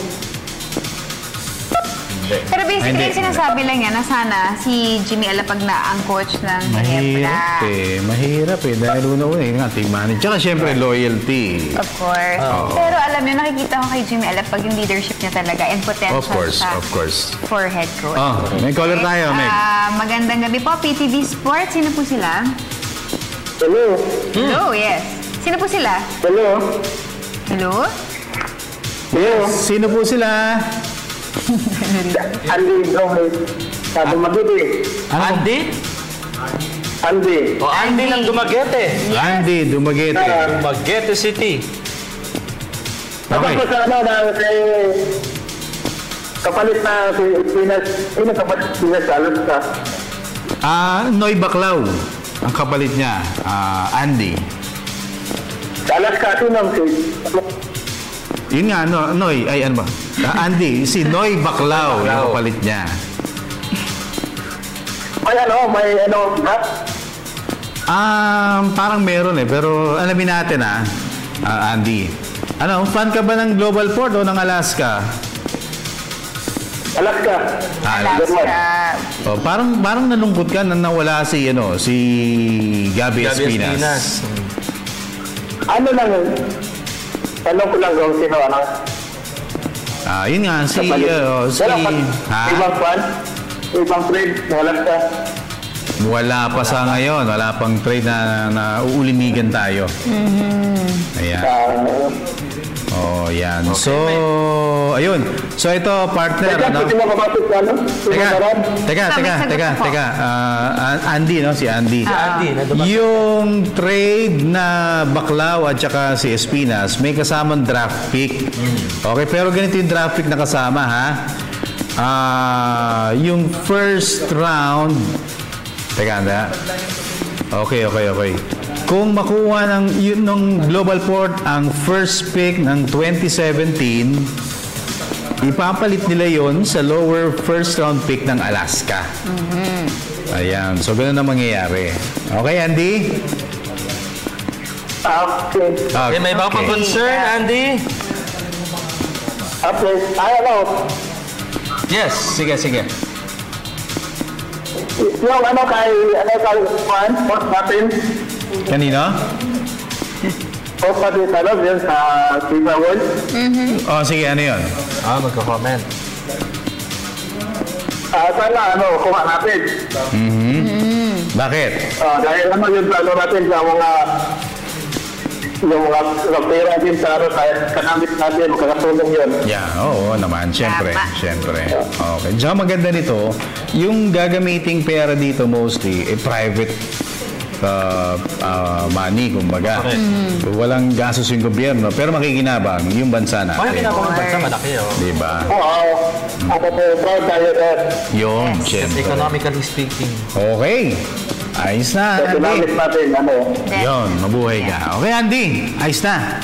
Pero basically, sinasabi lang yan na sana si Jimmy Alapag na ang coach ng Ginebra. Mahirap eh. Dahil una-una, team manager. Tsaka syempre, loyalty. Of course. Pero alam niyo, nakikita ko kay Jimmy Alapag yung leadership niya talaga and potential of course. For head coach. May caller tayo, Meg. Magandang gabi po, PTV Sports. Sino po sila? Hello, yes. Sino po sila? Hello? Sino po sila? Andy Gomez. Sabi Mabuti. Andy. Andy ng Dumaguete. Andy, Dumaguete. Dumaguete City. Tapos sa kapalit na Pinas. Sino kapalit Pinas? Alas ka? Noy Baclaw. Ang kapalit niya. Andy. Alas ka, sino? Yun nga, Noy. Ano ba? Andy, si Noy Baclaw. Yung kapalit niya. May Parang meron pero alamin natin Andy. Ano, fan ka ba ng Global Port o ng Alaska? Alaska. Oh, parang nalungkot ka na nawala si Gabby Espinas. Ano lang yun? Tanong ko lang kung sino yun nga ibang fan? Ibang trade ng Alaska? Wala pa sa ngayon. Wala pang trade na uulimigan tayo. Ayan. Yan. Okay, so, ayun. So, ito, partner. Teka. Andy, no? Si Andy. Yung trade na Baclao at saka si Espinas, may kasamang draft pick. Okay, pero ganito yung draft pick na kasama, yung first round. Teka, Okay. Kung makuha ng Global Port ang first pick ng 2017, ipapalit nila yon sa lower first round pick ng Alaska. Ayan. So, ganun na mangyayari. Okay, Andy? Okay. May iba pang concern, Andy? Okay. Yes. Sige. Yung kay post natin. Kanino? Post natin yun sa FIFA World. Sige, ano yun? Magko-comment. Sana kuha natin. Bakit? Dahil yung natin sa mga pera din sa kanamit natin, kakatulong yun. Oo naman, syempre. Okay. Diyan maganda nito, yung gagamiting pera dito mostly, private money, kumbaga. Walang gastos yung gobyerno, pero makikinabang yung bansa natin. Makikinabang yung bansa, malaki, Diba? Ako po, proud tayo Yun, syempre. Economically speaking. Okay. Ayos na, Andy. Yun, mabuhay ka. Okay, Andy. Ayos na.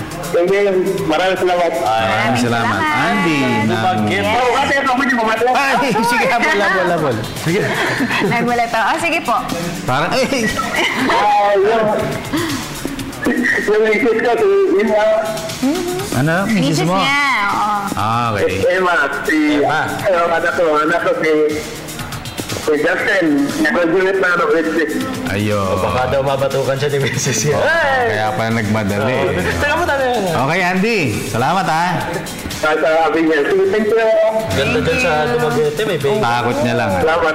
Maraming salamat. Maraming salamat. Andy. Sige, labol. Sige. Nagwala to. Sige po. Parang, Yung misis ko, ano? Misis mo? niya, Okay. Emma. Anak ko si Justin, nag-graduate na grade 6. Ayun. Baka daw mabatukan siya ni Mrs. yan. Kaya pala nagmadali. Teka mo tayo. Okay, Andy. Salamat, Thank you. Ganda dyan sa Dumaguete, may Baywalk. Takot niya lang. Salamat.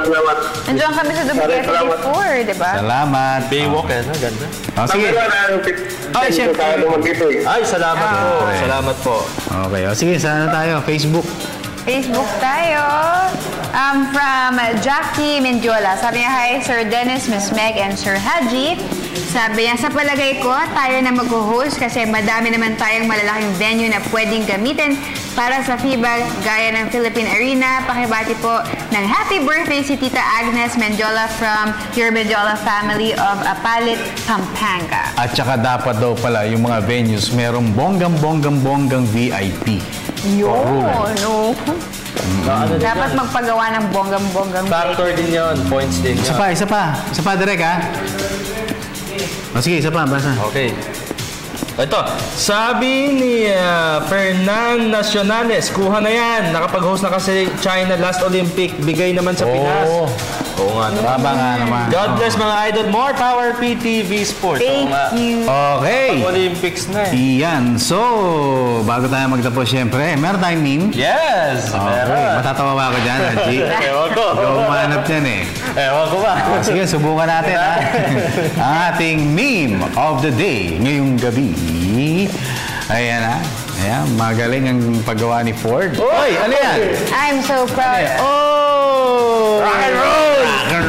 Nandiyan kami sa Dumaguete before, di ba? Salamat. Baywalk, ganda. Sige. Ay, syempre. Ay, salamat po. Salamat po. Okay, sige, saan na tayo? Facebook tayo. From Jackie Mendiola. Sabi niya, hi, Sir Dennis, Miss Meg, and Sir Haji. Sabi niya, sa palagay ko, tayo na mag-host kasi madami naman tayong malalaking venue na pwedeng gamitin para sa FIBA gaya ng Philippine Arena. Pakibati po ng happy birthday si Tita Agnes Mendiola from your Mendiola family of Apalit, Pampanga. At saka dapat daw pala yung mga venues merong bonggang VIP. Dapat magpagawa ng bonggang Factor din yun. Points din. Isa pa, direct sige, isa pa, basa. Okay. Ito, sabi ni Fernan Nacionales, kuha na yan. Nakapag-host na kasi China last Olympic. Bigay naman sa Pinas. Oo nga naman. God bless mga idol. More power PTV Sports. Thank you. Okay. Olympics na Iyan. So, bago tayo magtapos, syempre, meron tayong meme? Yes. Okay. Matatawa ba ako dyan, Haji? Ewan ko. Ikaw umanap dyan Ewan ko ba? Sige, subukan natin ang ating meme of the day ngayong gabi. Ayan Ayan, magaling ang paggawa ni Ford. Oy, ano yan? I'm so proud. Rock and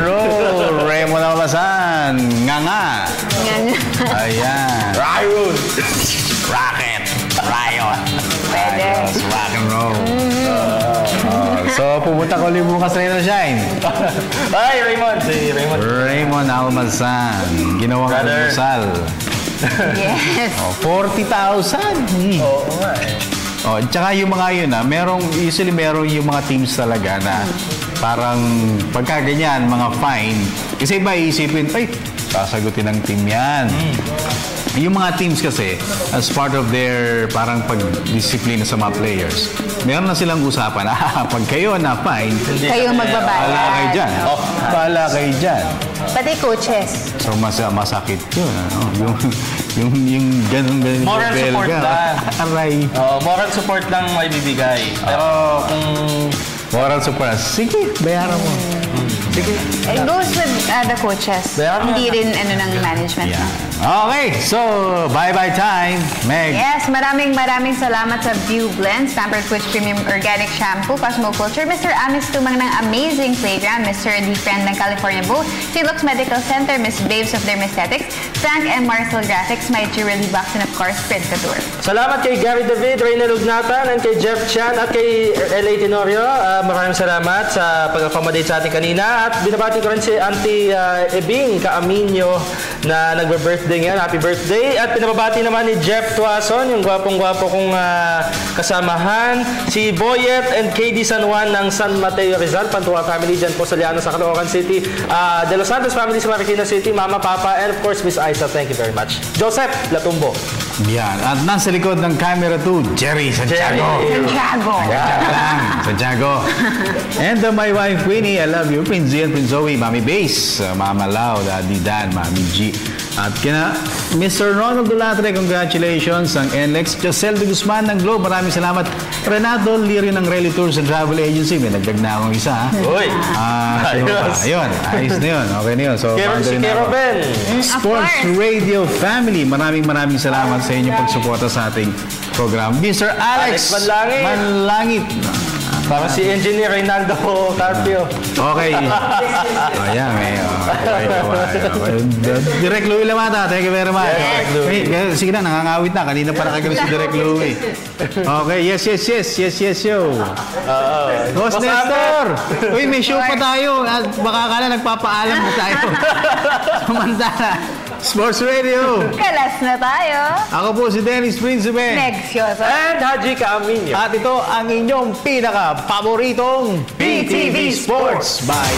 roll! Raymond Almasan. Nga. Ayan. Rocket. Riot. Rock and roll. So, pumunta ko ulit bukas rin ng Shine. Ay, Raymond. Raymond Almasan. Ginawang almusal. Yes. 40,000. Oo nga tsaka yung mga yun usually merong yung mga teams talaga na parang pagka ganyan, mga fine. Kasi iba iisipin, Sasagutin ng team yan. Yung mga teams kasi, as part of their parang pag-disiplina sa mga players, meron na silang usapan, pag kayo na fine, kayo magbabayad. Bahala kayo dyan. Bahala kayo dyan. Pati coaches. So, masakit yun. Yung ganun. Moral support lang. Aray. Moral support lang may bibigay. Pero kung... Moral support, sige, bayaran mo. Sige. It goes with the coaches. Hindi rin ng management. Yeah. Okay, so bye-bye time, Meg. Yes, maraming salamat sa View Blends, Pampered Foods Premium Organic Shampoo, Cosmo Culture, Mr. Amis Tumang ng Amazing Playground, Mr. Lee Friend ng California Boat, St. Luke's Medical Center, Miss Babes of Dermesthetics, Frank and Marcel Graphics, My Jewelry Box, and of course, Print Couture. Salamat kay Gary David, Reyna Lugnatan, and kay Jeff Chan, at kay L.A. Tenorio. Maraming salamat sa pag-accommodate sa atin kanina. At binabati ko rin si Auntie Ebing Kaaminyo na nagbe-birthday ngayon. Happy birthday. At pinababati naman ni Jeff Tuason, yung gwapong-gwapo kong kasamahan. Si Boyet and KD San Juan ng San Mateo Rizal. Pantuwa family dyan po sa Liano sa Caloocan City. De Los Santos family sa Marikina City. Mama, Papa, and of course Miss Aiza. Thank you very much. Joseph Latumbo. Yan. At nasa likod ng camera 2, Jerry Santiago. Santiago. And my wife, Winnie, I love you. Prince Zian, Prince Zoe, Mami Base, Mama Lau, Daddy Dan, Mami G. At kina Mr. Ronald Dulatre, congratulations. Ang NLEX, Josel de Guzman ng Globe, maraming salamat. Renato Lirio ng Rally Tours and Travel Agency, may nagdag na akong isa. Uy! Ayun, ayos na yun. Okay na yun. So, si Keroben. Sports Radio Family, maraming salamat sa inyong pagsuporta sa ating program. Mr. Alex Manlangit. Para si Engineer Reynaldo Carpio. Okay. Ayan, Direct Louie Lamata. Thank you very much. Sige na, nangangawit na. Kanina pa nakagano si Direct Louie. Okay, yes, yo. Boss Nestor! Uy, may show pa tayo. Baka kala nagpapaalam pa tayo. Samantala. Sports Radio. Kalas na tayo. Ako po si Dennis Principe. Nexioso. And Haji Kaaminyo. At ito ang inyong pinaka-paboritong PTV Sports. Bye.